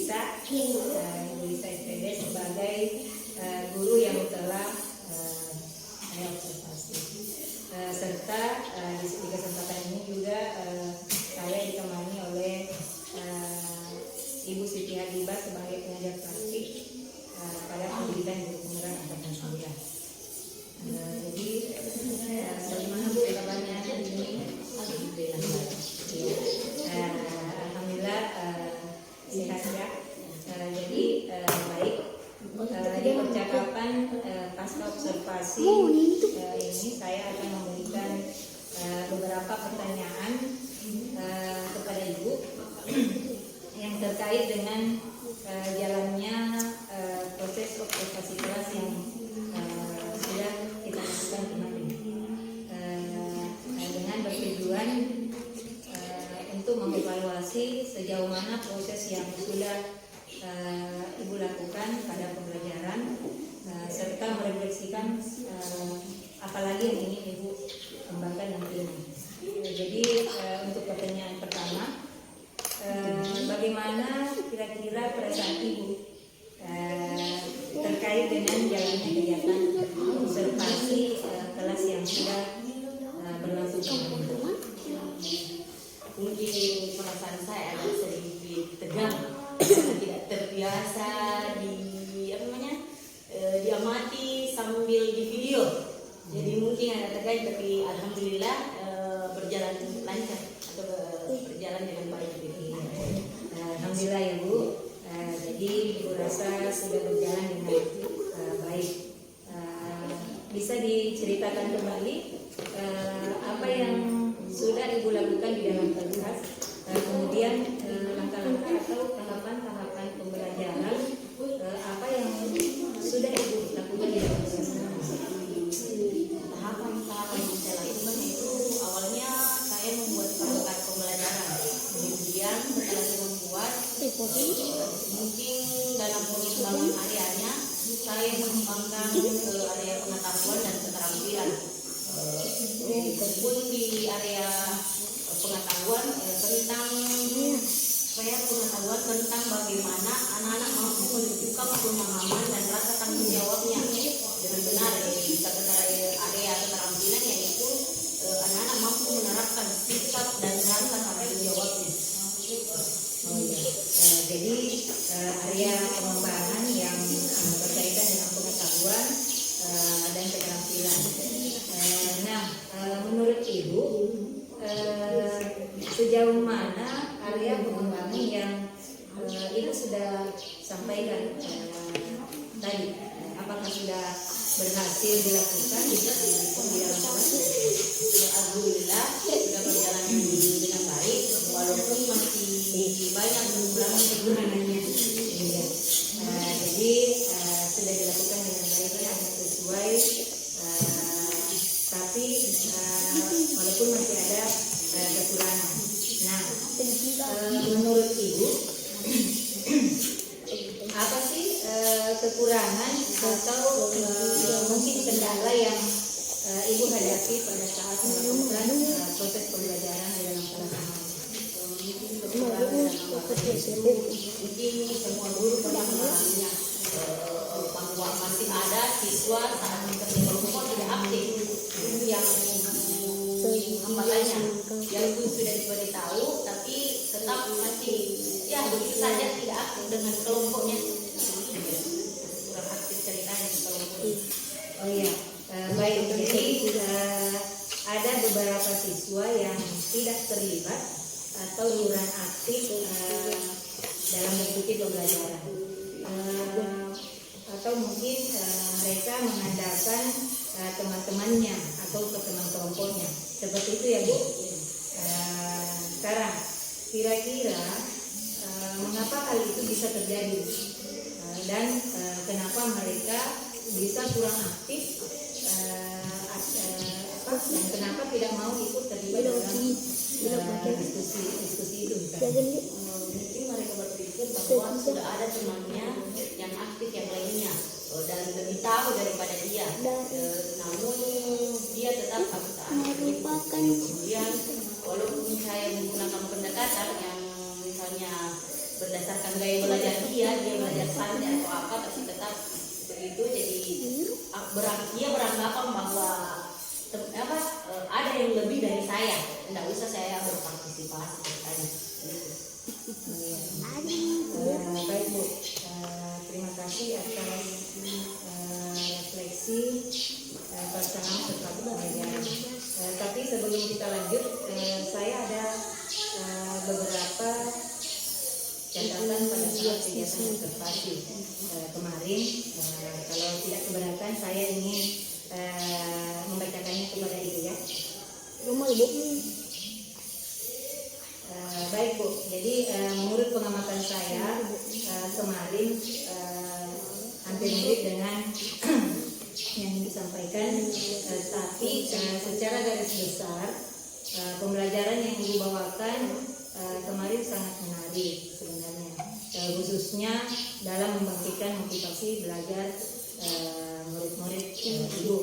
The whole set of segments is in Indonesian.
Lisa, Ibu Lisa SPD sebagai guru yang telah saya observasi. Serta di kesempatan ini juga saya ditemani oleh Ibu Siti Hadibah sebagai pengajar praktik pada pendidikan guru penggerak angkatan 9. Jadi bagaimana Bu kabarnya hari ini? Alhamdulillah sehat ya. Jadi baik. Di percakapan pasca observasi ini saya akan memberikan beberapa pertanyaan kepada Ibu yang terkait dengan jalannya proses observasi kelas yang sudah kita lakukan kemarin, dengan bertujuan untuk mengevaluasi sejauh mana proses yang sudah Ibu lakukan pada pembelajaran, serta merefleksikan apalagi yang ingin Ibu kembangkan nantinya. Jadi untuk pertanyaan pertama, bagaimana kira-kira perasaan Ibu terkait dengan jalannya kegiatan observasi kelas yang sudah berlangsung kemarin? Mungkin perasaan saya agak sedikit tegang, tidak terbiasa diamati sambil di video. Jadi mungkin ada tegang, tapi alhamdulillah berjalan lancar atau berjalan dengan baik. Alhamdulillah ya Bu. Jadi Ibu rasa sudah berjalan dengan baik. Bisa diceritakan kembali apa yang sudah Ibu lakukan di dalam kelas, kemudian langkah-langkah atau tahapan-tahapan pembelajaran apa yang sudah Ibu lakukan di dalam kelas? Tahapan-tahapan yang saya lakukan itu awalnya saya membuat perangkat pembelajaran. Kemudian setelah saya membuat, mungkin dalam pengembangan areanya saya mengembangkan area pengetahuan dan keterampilan. Pun di area pengetahuan tentang bagaimana anak-anak mampu menunjukkan pemahaman dan rasa tanggung jawabnya dengan benar. Di area keterampilan yaitu anak-anak mampu menerapkan sikap dan rasa tanggung jawabnya. Jadi area pengembangan yang berkaitan dengan pengetahuan dan keterampilan. Menurut Ibu, sejauh mana area pengembangan yang Ibu sudah sampaikan tadi? Apakah sudah berhasil dilakukan di dalam kelas? Alhamdulillah sudah berjalan dengan baik, walaupun masih banyak kekurangannya. Jadi sudah dilakukan dengan baik ya, sesuai. Tapi walaupun masih ada kekurangan. Nah, menurut Ibu, apa sih kekurangan atau mungkin kendala yang Ibu hadapi pada saat melakukan proses pembelajaran di dalam kelas? Mungkin semua guru pernah mengalaminya, bahwa masih ada siswa saat kelompok tidak aktif. Itu yang hambatannya, yang itu sudah diberitahu tapi tetap masih begitu saja tidak aktif dengan kelompoknya, kurang aktif ceritanya di kelompoknya. Oh iya, baik. Jadi ada beberapa siswa yang tidak terlibat atau kurang aktif dalam mengikuti pembelajaran, atau mungkin mereka mengandalkan teman-temannya atau teman kelompoknya, seperti itu ya Bu. Sekarang kira-kira mengapa hal itu bisa terjadi dan kenapa mereka bisa kurang aktif dan kenapa tidak mau ikut terlibat dalam diskusi itu? Mungkin mereka berpikir bahwa sudah ada temannya yang aktif yang lainnya dan lebih tahu daripada dia, namun dia tetap harus aktif. Kemudian walaupun saya menggunakan pendekatan yang misalnya berdasarkan gaya belajar dia belajar santai atau apa, tapi tetap begitu. Jadi dia beranggapan bahwa ada yang lebih dari saya, tidak usah saya berpartisipasi ceritanya. Baik Bu, terima kasih atas refleksi pasangan serta pembelajaran. Tapi sebelum kita lanjut, saya ada beberapa catatan pada saat kegiatan observasi kemarin. Kalau tidak keberatan, saya ingin membacakannya kepada Ibu ya. Baik Bu, jadi menurut pengamatan saya kemarin hampir mirip dengan yang disampaikan, tapi secara garis besar pembelajaran yang Ibu bawakan kemarin sangat menarik sebenarnya, khususnya dalam membangkitkan motivasi belajar murid-murid Ibu.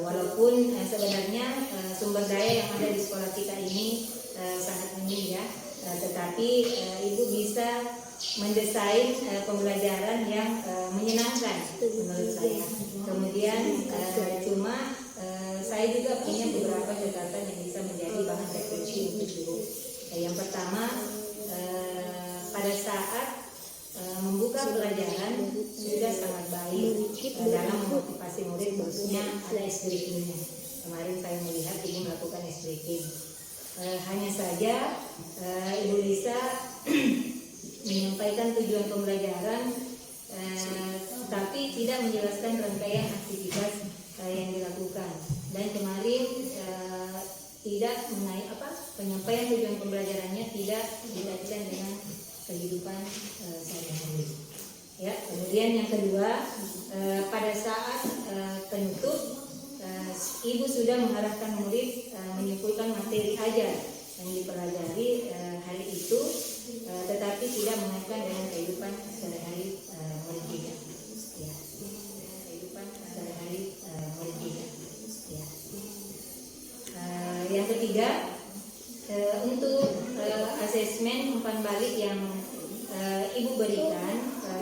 Walaupun sebenarnya sumber daya yang ada di sekolah kita ini sangat minim ya, tetapi Ibu bisa mendesain pembelajaran yang menyenangkan menurut saya. Kemudian cuma saya juga punya beberapa catatan yang bisa menjadi bahan refleksi untuk Ibu. Yang pertama, pada saat membuka pelajaran sudah sangat baik dalam memotivasi murid, khususnya ada ice breaking-nya. Kemarin saya melihat Ibu melakukan ice breaking. Hanya saja Ibu Lisa menyampaikan tujuan pembelajaran, tapi tidak menjelaskan rangkaian aktivitas yang dilakukan. Dan kemarin tidak penyampaian tujuan pembelajarannya tidak dikaitkan dengan kehidupan sehari-hari. Ya, kemudian yang kedua, pada saat penutup, Ibu sudah mengarahkan murid menyimpulkan materi ajar yang dipelajari hari itu, tetapi tidak mengaitkan dengan kehidupan sehari-hari murid kita. Ya, kehidupan sehari-hari murid kita. Ya. Yang ketiga, untuk asesmen umpan balik yang Ibu berikan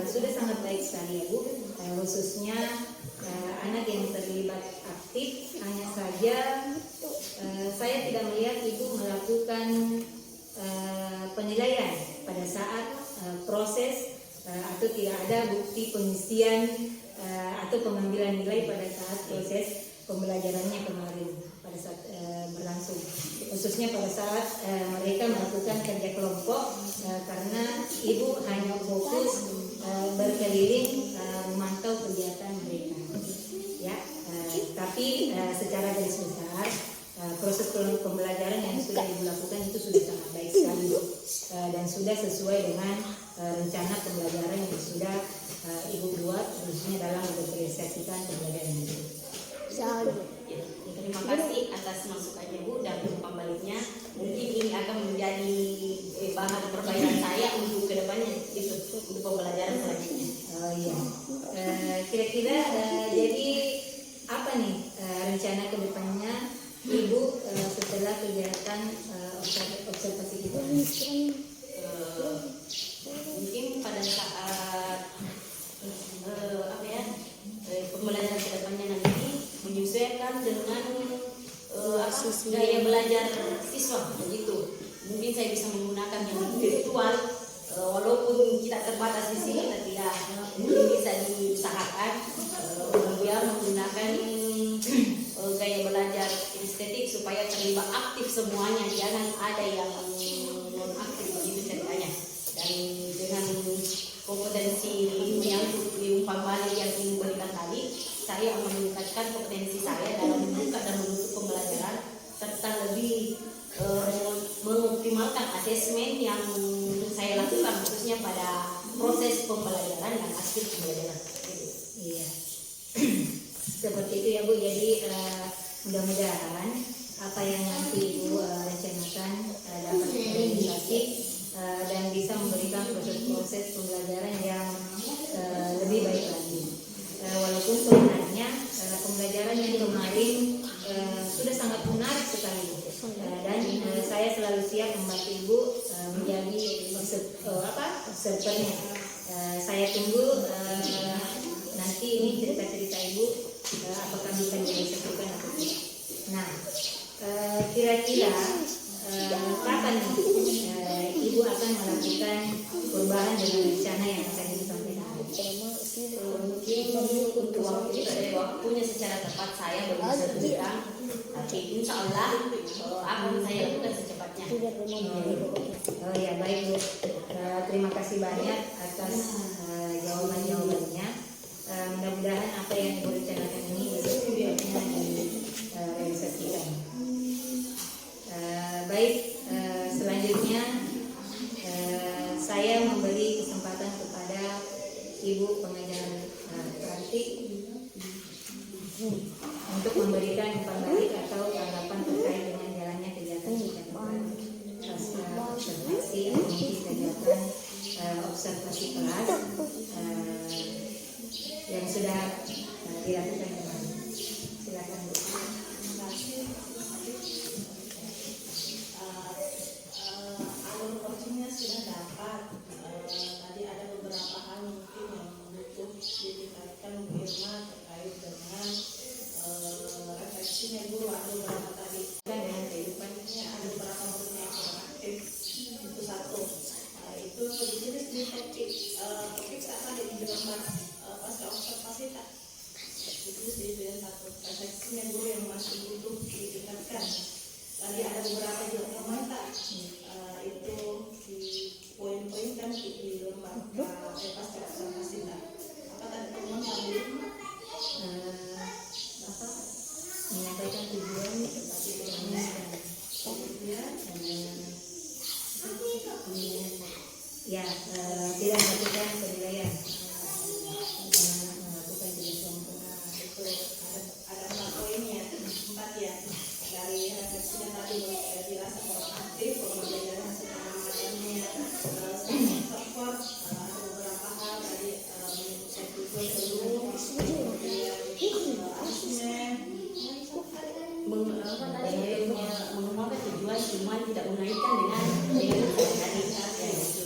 sudah sangat baik sekali ya Bu, khususnya anak yang terlibat aktif. Hanya saja saya tidak melihat Ibu melakukan penilaian pada saat proses atau tidak ada bukti pengisian atau pengambilan nilai pada saat proses pembelajarannya kemarin pada saat berlangsung, khususnya pada saat mereka melakukan kerja kelompok, karena Ibu hanya fokus berkeliling memantau kegiatan mereka ya. Tapi secara garis besar proses pembelajaran yang sudah Ibu lakukan itu sudah sangat baik sekali dan sudah sesuai dengan rencana pembelajaran yang sudah Ibu buat, khususnya dalam mensosialisasikan pembelajaran itu. Terima kasih atas masukannya Bu dan umpan baliknya. Mungkin ini akan menjadi bahan perbaikan saya untuk kedepannya itu, untuk pembelajaran selanjutnya. Oh iya. Kira-kira jadi apa nih rencana kedepannya Ibu setelah kegiatan observasi kita? Mungkin pada saat pembelajaran kedepannya nanti menyesuaikan dengan gaya belajar siswa begitu. Mungkin saya bisa menggunakan yang virtual, walaupun kita terbatas di sini, tapi ya mungkin bisa diusahakan dia menggunakan gaya belajar estetik supaya terlibat aktif semuanya, jangan ada yang non aktif begitu ceritanya. Dan dengan kompetensi yang diumpan balik yang diberikan tadi, saya akan meningkatkan kompetensi saya dalam membuka dan menutup pembelajaran, serta lebih mengoptimalkan asesmen yang saya lakukan, khususnya pada proses pembelajaran dan akhir pembelajaran. Iya. Seperti itu ya Bu. Jadi mudah-mudahan apa yang nanti Ibu rencanakan dapat terrealisasi dan bisa memberikan proses pembelajaran yang lebih baik lagi. Walaupun sebenarnya pembelajaran yang kemarin sudah sangat menarik sekali, dan saya selalu siap membantu Ibu menjadi observernya. Saya tunggu nanti ini cerita-cerita Ibu apakah bisa direalisasikan atau tidak. Nah, kira-kira kapan nih Ibu akan melakukan perubahan dengan rencana yang akan disampaikan? Mungkin untuk waktu itu ada waktunya secara tepat saya belum bisa bilang, tapi insya Allah akan saya lakukan secepatnya. Oh ya, baik Bu. Terima kasih banyak atas jawaban-jawabannya. Mudah-mudahan apa yang Ibu rencanakan ini bisa direalisasikan. Baik, selanjutnya saya memberi kesempatan kepada Ibu pengajar praktik untuk memberikan umpan balik atau tanggapan terkait dengan jalannya kegiatan pasca observasi atau mungkin kegiatan observasi kelas yang sudah dilakukan kemarin. Silakan Bu. Alur coachingnya sudah dapat. Tadi ada beberapa hal mungkin yang butuh ditingkatkan Bu Irma terkait dengan refleksinya guru. Ada beberapa tadi Dengan kehidupannya ada beberapa guru yang kurang aktif. Itu satu. Itu ditulis di topik apa di lembar pasca observasi tak. Ditulis di itu yang satu. Refleksinya guru yang masih butuh ditingkatkan. Tadi ada beberapa juga yang minta itu di poin-poin kan di lembar pasca observasi tak. Apa tadi teman tadi menyampaikan tujuan seperti pengajaran. kemudian Ya, tidak melakukan penilaian, melakukan penilaian. itu ada 4 poinnya, 4 ya. Dari refleksinya tadi dirasa kurang aktif, pembelajaran hasil pengamatannya support, ada beberapa hal tadi saya tujuan dulu, kemudian asesmen, Mengapa tujuan cuma tidak mengaitkan dengan tadi ya itu.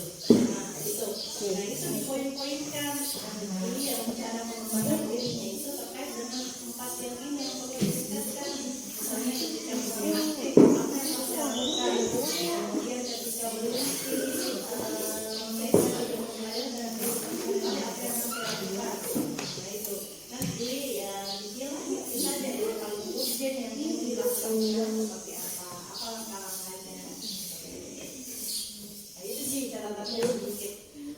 Nah itu poin-poin kan ini yang cara mengembangkan dirinya itu terkait dengan 4 yang ini yang perlu ditingkatkan. Misalnya ketika belum aktif apa yang harus dilakukan, kemudian ketika belum aktif mereka juga mulai dengan apa yang harus dilakukan. Nah itu nanti ya dijelas saja ya kalau ujian yang ini dilakukan seperti apa langkah-langkahnya. Nah itu sih catatannya sedikit.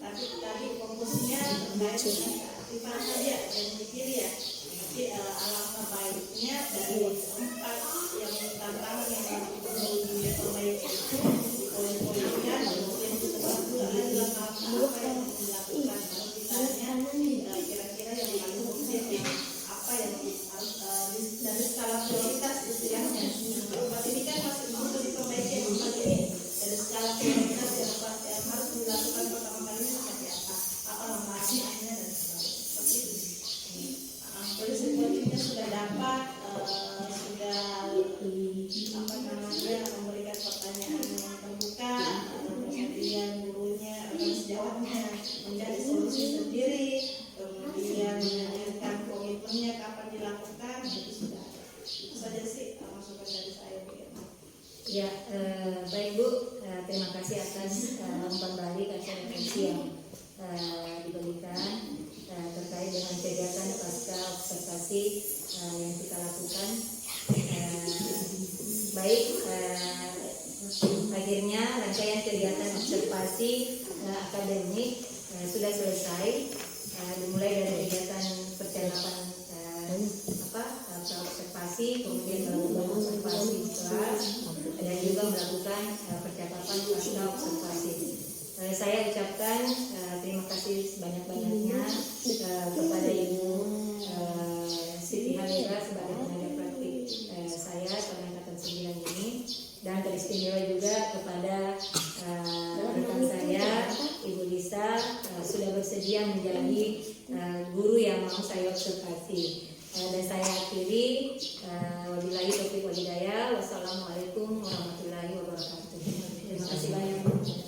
Tapi tadi fokusnya terkait dengan keaktifan saja dan mikir ya. Jadi alangkah baiknya dari 4 yang tantangan yang perlu diperbaiki itu dipoin-poinkan, kemudian disebutkan langkah-langkah apa yang harus dilakukan. Kalau misalnya kira-kira yang paling urgent ya, apa yang harus dari skala prioritas istilahnya. Empat ini kan masih butuh diperbaiki empat ini dari skala prioritas yang harus dilakukan pertama kalinya seperti apa langkahnya dan seperti itu. Terus coachingnya sudah dapat, sudah apa namanya memberikan pertanyaan yang terbuka, kemudian gurunya akan sejawabnya mencari solusi sendiri, kemudian menanyakan komitmennya kapan dilakukan, itu sudah ada. Itu saja sih masukan dari saya. Ya, baik Bu, terima kasih atas umpan balik atau refleksi yang diberikan terkait dengan kegiatan pasca observasi yang kita lakukan. Baik, akhirnya rangkaian kegiatan observasi akademik sudah selesai, dimulai dari kegiatan percakapan observasi, kemudian melakukan observasi kelas dan juga melakukan percakapan pasca observasi. Saya ucapkan terima kasih sebanyak-banyaknya kepada Ibu Siti Halira sebagai pengajar praktik saya pada angkatan 9 ini, dan teristimewa juga kepada rekan saya Ibu Lisa sudah bersedia menjadi guru yang mau saya observasi. Dan saya akhiri, wabillahi taufiq wal hidayah. Wassalamualaikum warahmatullahi wabarakatuh. Terima kasih banyak.